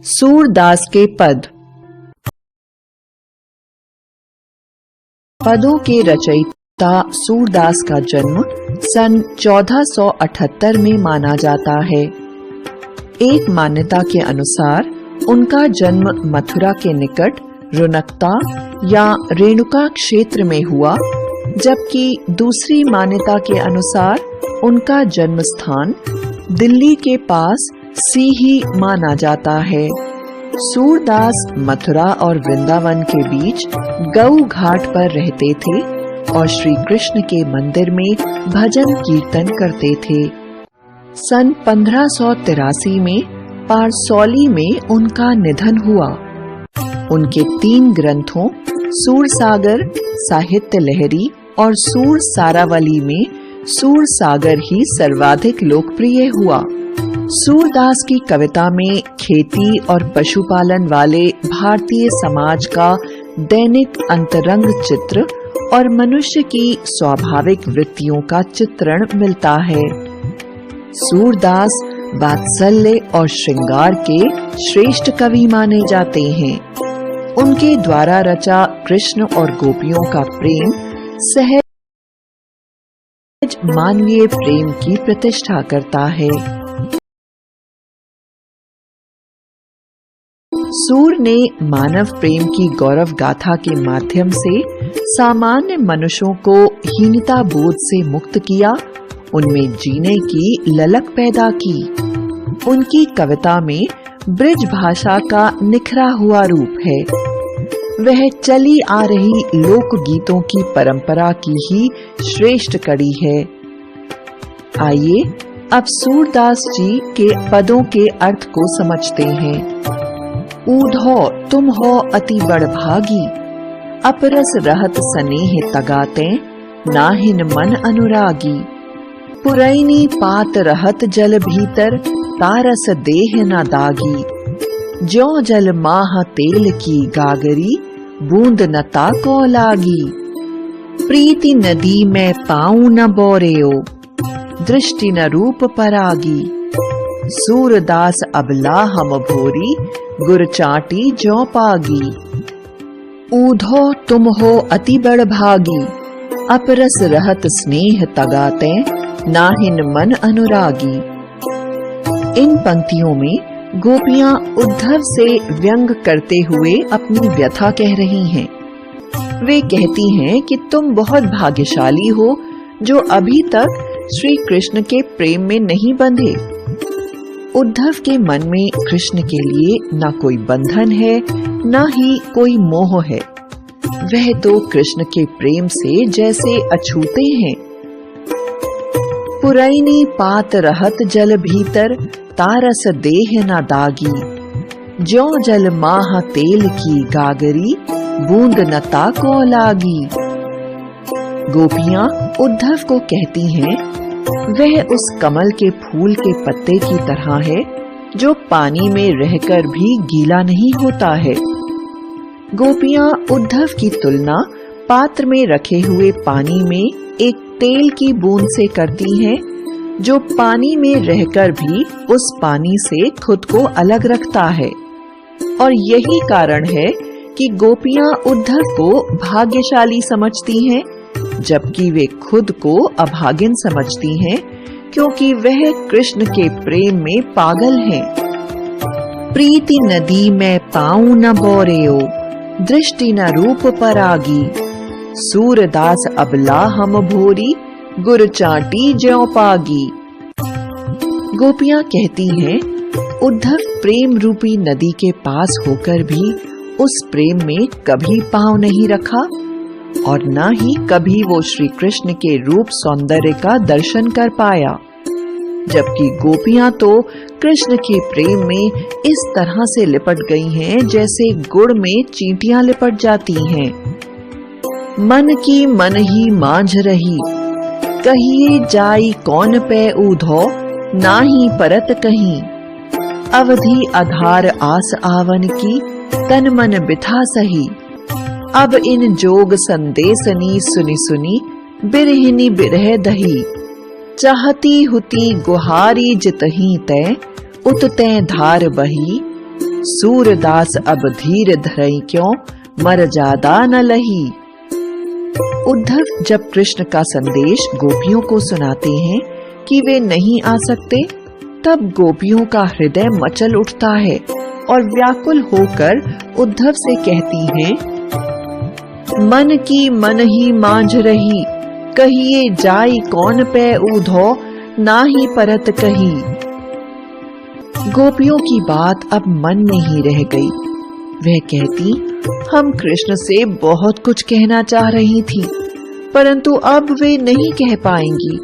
सूरदास के पद। पदों के रचयिता सूरदास का जन्म सन 1478 में माना जाता है। एक मान्यता के अनुसार उनका जन्म मथुरा के निकट रुनकता या रेणुका क्षेत्र में हुआ, जबकि दूसरी मान्यता के अनुसार उनका जन्म स्थान दिल्ली के पास सीही माना जाता है। सूरदास मथुरा और वृंदावन के बीच गऊ घाट पर रहते थे और श्री कृष्ण के मंदिर में भजन कीर्तन करते थे। सन 1583 में पारसौली में उनका निधन हुआ। उनके 3 ग्रंथों सूरसागर, साहित्य लहरी और सूर सारावली में सूरसागर ही सर्वाधिक लोकप्रिय हुआ। सूरदास की कविता में खेती और पशुपालन वाले भारतीय समाज का दैनिक अंतरंग चित्र और मनुष्य की स्वाभाविक वृत्तियों का चित्रण मिलता है। सूरदास वात्सल्य और श्रृंगार के श्रेष्ठ कवि माने जाते हैं। उनके द्वारा रचा कृष्ण और गोपियों का प्रेम सहज मानवीय प्रेम की प्रतिष्ठा करता है। सूर ने मानव प्रेम की गौरव गाथा के माध्यम से सामान्य मनुष्यों को हीनता बोध से मुक्त किया, उनमें जीने की ललक पैदा की। उनकी कविता में ब्रज भाषा का निखरा हुआ रूप है। वह चली आ रही लोक गीतों की परंपरा की ही श्रेष्ठ कड़ी है। आइए अब सूरदास जी के पदों के अर्थ को समझते हैं। ऊधो तुम हो अति बड़ भागी, अपरस रहत स्नेह तगाते, नाहिन मन अनुरागी। पुरैनी पात रहत जल भीतर, तारस देह न दागी। ज्यों जल माह तेल की गागरी, बूंद न ताको लागी। प्रीति नदी में पाऊं न बोरेओ, दृष्टि न रूप परागी। सूरदास अबला हम भोरी, गुर चाटी ज्यों पागी। ऊधो तुम हो अति बड़ भागी, अपरस रहत स्नेह तगाते, नाहिन मन अनुरागी। इन पंक्तियों में गोपियां उद्धव से व्यंग करते हुए अपनी व्यथा कह रही हैं। वे कहती हैं कि तुम बहुत भाग्यशाली हो जो अभी तक श्री कृष्ण के प्रेम में नहीं बंधे। उद्धव के मन में कृष्ण के लिए न कोई बंधन है, न ही कोई मोह है। वह तो कृष्ण के प्रेम से जैसे अछूते हैं। पुरैनी पात रहत जल भीतर, तारस देह न दागी। ज्यों जल माह तेल की गागरी, बूंद न ताको लागी। गोपियां उद्धव को कहती हैं, वह उस कमल के फूल के पत्ते की तरह है जो पानी में रहकर भी गीला नहीं होता है। गोपियां उद्धव की तुलना पात्र में रखे हुए पानी में एक तेल की बूंद से करती हैं, जो पानी में रहकर भी उस पानी से खुद को अलग रखता है। और यही कारण है कि गोपियां उद्धव को भाग्यशाली समझती हैं, जबकि वे खुद को अभागिन समझती हैं, क्योंकि वह कृष्ण के प्रेम में पागल हैं। प्रीति नदी में पाऊं न बोरेओ, दृष्टि न रूप परागी। सूरदास अबला हम भोरी, गुर चाटी ज्यों पागी। गोपियां कहती हैं, उद्धव प्रेम रूपी नदी के पास होकर भी उस प्रेम में कभी पांव नहीं रखा और न ही कभी वो श्री कृष्ण के रूप सौंदर्य का दर्शन कर पाया, जबकि गोपियां तो कृष्ण के प्रेम में इस तरह से लिपट गई हैं जैसे गुड़ में चींटियां लिपट जाती हैं। मन की मन ही मांझ रही, कहिए जाई कौन पे ऊधो, नाही परत कहीं। अवधि आधार आस आवन की, तन मन बिथा सही। अब इन जोग संदेशनी सुनी सुनी, बिरहिनी बिरह दही। चाहती हुती गुहारी जितही तै, उत तै धार बही। सूरदास अब धीर धरई क्यों, मर जादा न लही। उद्धव जब कृष्ण का संदेश गोपियों को सुनाते हैं कि वे नहीं आ सकते, तब गोपियों का हृदय मचल उठता है और व्याकुल होकर उद्धव से कहती हैं, मन की मन ही मांझ रही, कहिए जाई कौन पे ऊधो, ना ही परत कही। गोपियों की बात अब मन में ही रह गई। वह कहती, हम कृष्ण से बहुत कुछ कहना चाह रही थी, परंतु अब वे नहीं कह पाएंगी।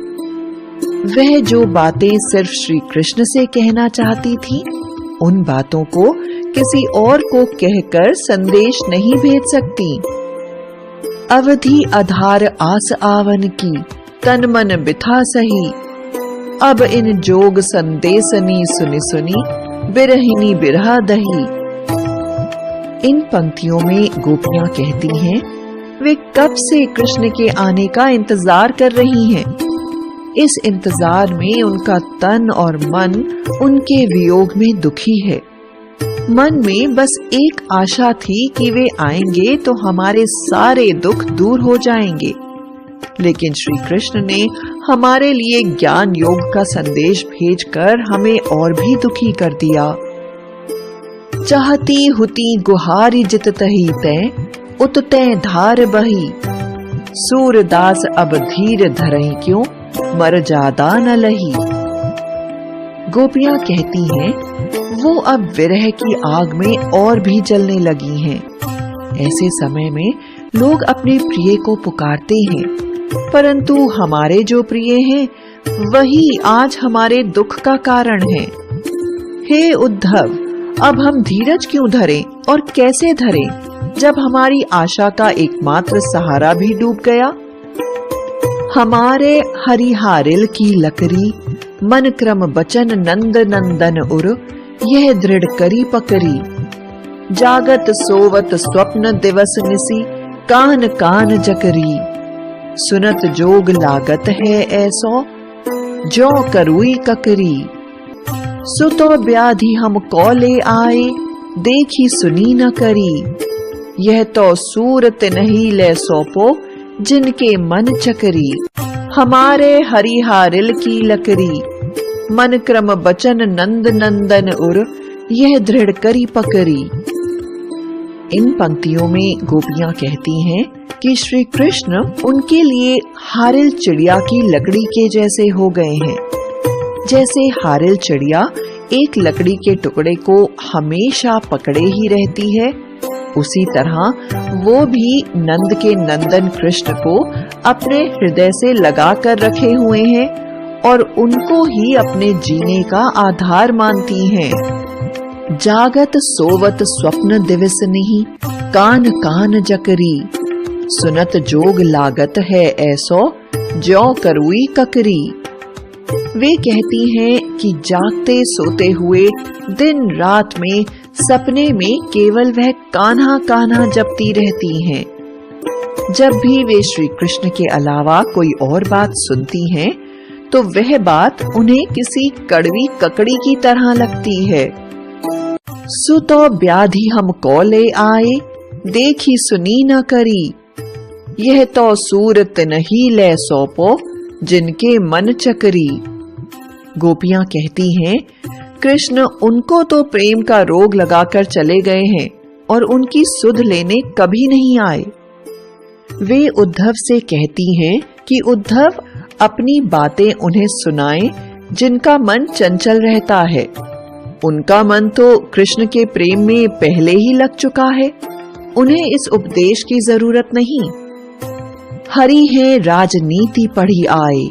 वह जो बातें सिर्फ श्री कृष्ण से कहना चाहती थी, उन बातों को किसी और को कहकर संदेश नहीं भेज सकती। अवधि आधार आस आवन की, तन मन बिथा सही, अब इन जोग संदेशनी सुनी सुनी, बिरहिनी बिरहा दही। इन पंक्तियों में गोपियां कहती हैं, वे कब से कृष्ण के आने का इंतजार कर रही हैं। इस इंतजार में उनका तन और मन उनके वियोग में दुखी है। मन में बस एक आशा थी कि वे आएंगे तो हमारे सारे दुख दूर हो जाएंगे, लेकिन श्री कृष्ण ने हमारे लिए ज्ञान योग का संदेश भेजकर हमें और भी दुखी कर दिया। चाहती हुती गुहारी जित तही तै, उतते धार बही, सूरदास अब धीर धरई क्यों, मर जादा न लही। गोपियां कहती हैं, वो अब विरह की आग में और भी जलने लगी हैं। ऐसे समय में लोग अपने प्रिय को पुकारते हैं, परंतु हमारे जो प्रिय हैं वही आज हमारे दुख का कारण है। हे उद्धव, अब हम धीरज क्यों धरें और कैसे धरें, जब हमारी आशा का एकमात्र सहारा भी डूब गया। हमारे हरिहारिल की लकड़ी, मन क्रम बचन नंद नंदन उर, यह दृढ़ करी पकड़ी। जागत सोवत स्वप्न दिवस निसी, कान कान जकरी। सुनत जोग लागत है ऐसो, जो करुई ककरी। सुतो व्याधि हम कौले आए, देखी सुनी न करी। यह तो सूरत नहीं ले सौपो, जिनके मन चकरी। हमारे हरिहारिल की लकड़ी, मन क्रम बचन नंद नंदन उर, यह दृढ़ करी पकड़ी। इन पंक्तियों में गोपियां कहती हैं कि श्री कृष्ण उनके लिए हारिल चिड़िया की लकड़ी के जैसे हो गए हैं। जैसे हारिल चिड़िया एक लकड़ी के टुकड़े को हमेशा पकड़े ही रहती है, उसी तरह वो भी नंद के नंदन कृष्ण को अपने हृदय से लगा कर रखे हुए हैं और उनको ही अपने जीने का आधार मानती हैं। जागत सोवत स्वप्न दिवस नहीं, कान कान जकरी। सुनत जोग लागत है ऐसो, ज्यों करुई ककरी। वे कहती हैं कि जागते सोते हुए दिन रात में सपने में केवल वह कान्हा कान्हा जपती रहती हैं। जब भी वे श्री कृष्ण के अलावा कोई और बात सुनती हैं, तो वह बात उन्हें किसी कड़वी ककड़ी की तरह लगती है। सुतो व्याधि हम कौले आए, देखी सुनी न करी। यह तो सूरत नहीं ले सौपो, जिनके मन चकरी। गोपियां कहती हैं, कृष्ण उनको तो प्रेम का रोग लगाकर चले गए हैं और उनकी सुध लेने कभी नहीं आए। वे उद्धव से कहती हैं कि उद्धव अपनी बातें उन्हें सुनाएं, जिनका मन चंचल रहता है। उनका मन तो कृष्ण के प्रेम में पहले ही लग चुका है, उन्हें इस उपदेश की जरूरत नहीं। हरि है राजनीति पढ़ी आए,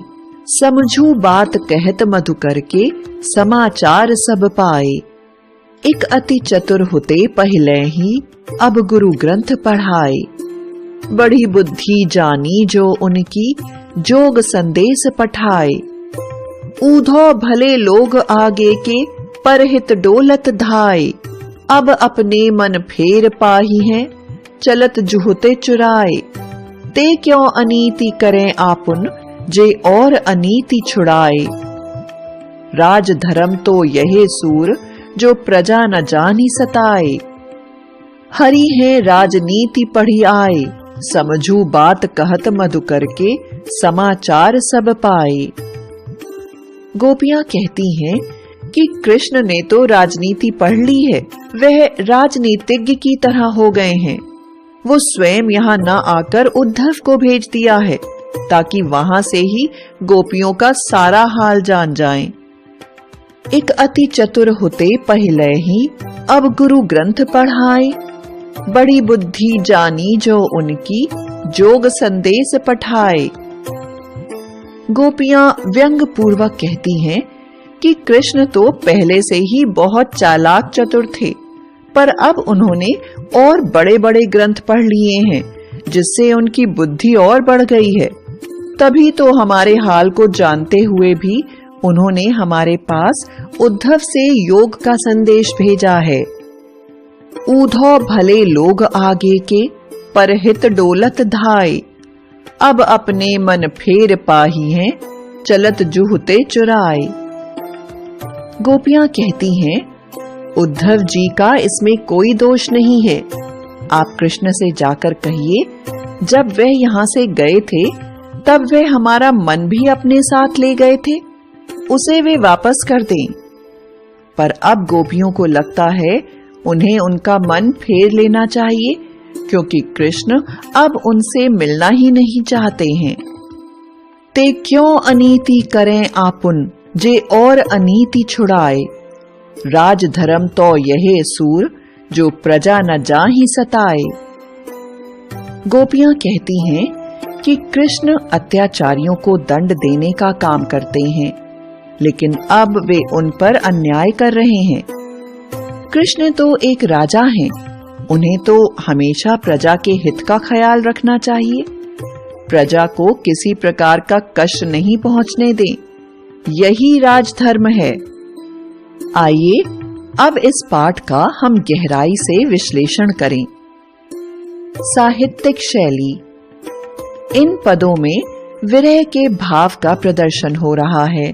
समझू बात कहत मधुकर के, समाचार सब पाए। एक अति चतुर होते पहले ही, अब गुरु ग्रंथ पढ़ाए। बड़ी बुद्धि जानी जो उनकी, जोग संदेश पठाए। ऊधो भले लोग आगे के, परहित डोलत धाय। अब अपने मन फेर पाही हैं, चलत जुहते चुराए। ते क्यों अनीति करें आपुन, जे और अनीति छुड़ाए। राज धर्म तो यही सूर, जो प्रजा न जानी सताए। हरि है राजनीति पढ़ी आए, समझू बात कहत मधु करके, समाचार सब पाए। गोपियां कहती हैं कि कृष्ण ने तो राजनीति पढ़ ली है, वह राजनीतिज्ञ की तरह हो गए हैं। वो स्वयं यहाँ न आकर उद्धव को भेज दिया है ताकि वहां से ही गोपियों का सारा हाल जान जाएं। एक अति चतुर होते पहले ही अब गुरु ग्रंथ पढ़ाए, बड़ी बुद्धि जानी जो उनकी, जोग संदेश पठाए। गोपियां व्यंग पूर्वक कहती हैं कि कृष्ण तो पहले से ही बहुत चालाक चतुर थे, पर अब उन्होंने और बड़े बड़े ग्रंथ पढ़ लिए हैं, जिससे उनकी बुद्धि और बढ़ गई है। तभी तो हमारे हाल को जानते हुए भी उन्होंने हमारे पास उद्धव से योग का संदेश भेजा है। ऊधो भले लोग आगे के, परहित डोलत धाय, अब अपने मन फेर पाही हैं, चलत जुहते चुराए। गोपियां कहती हैं, उद्धव जी का इसमें कोई दोष नहीं है। आप कृष्ण से जाकर कहिए, जब वह यहाँ से गए थे तब वे हमारा मन भी अपने साथ ले गए थे, उसे वे वापस कर दें। पर अब गोपियों को लगता है उन्हें उनका मन फेर लेना चाहिए, क्योंकि कृष्ण अब उनसे मिलना ही नहीं चाहते हैं। ते क्यों अनीति करें आपुन, जे और अनीति छुड़ाए, राज धर्म तो यहे सूर, जो प्रजा न जाहि सताए। गोपियां कहती हैं कि कृष्ण अत्याचारियों को दंड देने का काम करते हैं, लेकिन अब वे उन पर अन्याय कर रहे हैं। कृष्ण तो एक राजा हैं, उन्हें तो हमेशा प्रजा के हित का ख्याल रखना चाहिए। प्रजा को किसी प्रकार का कष्ट नहीं पहुंचने दें, यही राजधर्म है। आइए अब इस पाठ का हम गहराई से विश्लेषण करें। साहित्यिक शैली। इन पदों में विरह के भाव का प्रदर्शन हो रहा है।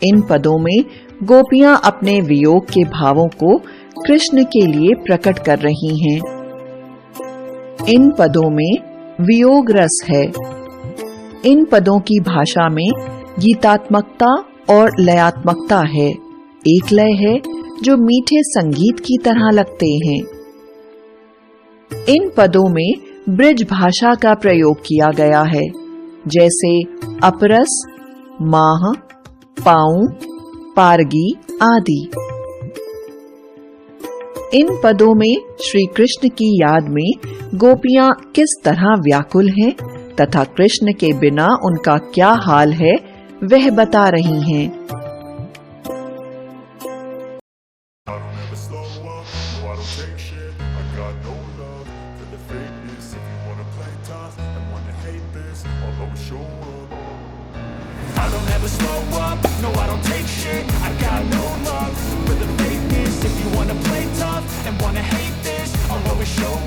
इन पदों में गोपियां अपने वियोग के भावों को कृष्ण के लिए प्रकट कर रही हैं। इन पदों में वियोग रस है। इन पदों की भाषा में गीतात्मकता और लयात्मकता है। एक लय है जो मीठे संगीत की तरह लगते हैं। इन पदों में ब्रिज भाषा का प्रयोग किया गया है, जैसे अपरस, माह, पाऊं, पारगी आदि। इन पदों में श्री कृष्ण की याद में गोपियां किस तरह व्याकुल हैं तथा कृष्ण के बिना उनका क्या हाल है वह बता रही हैं। I don't ever slow up, no I don't take shit. I got no love for the fakeness. If you wanna play tough and wanna hate this, I'll always show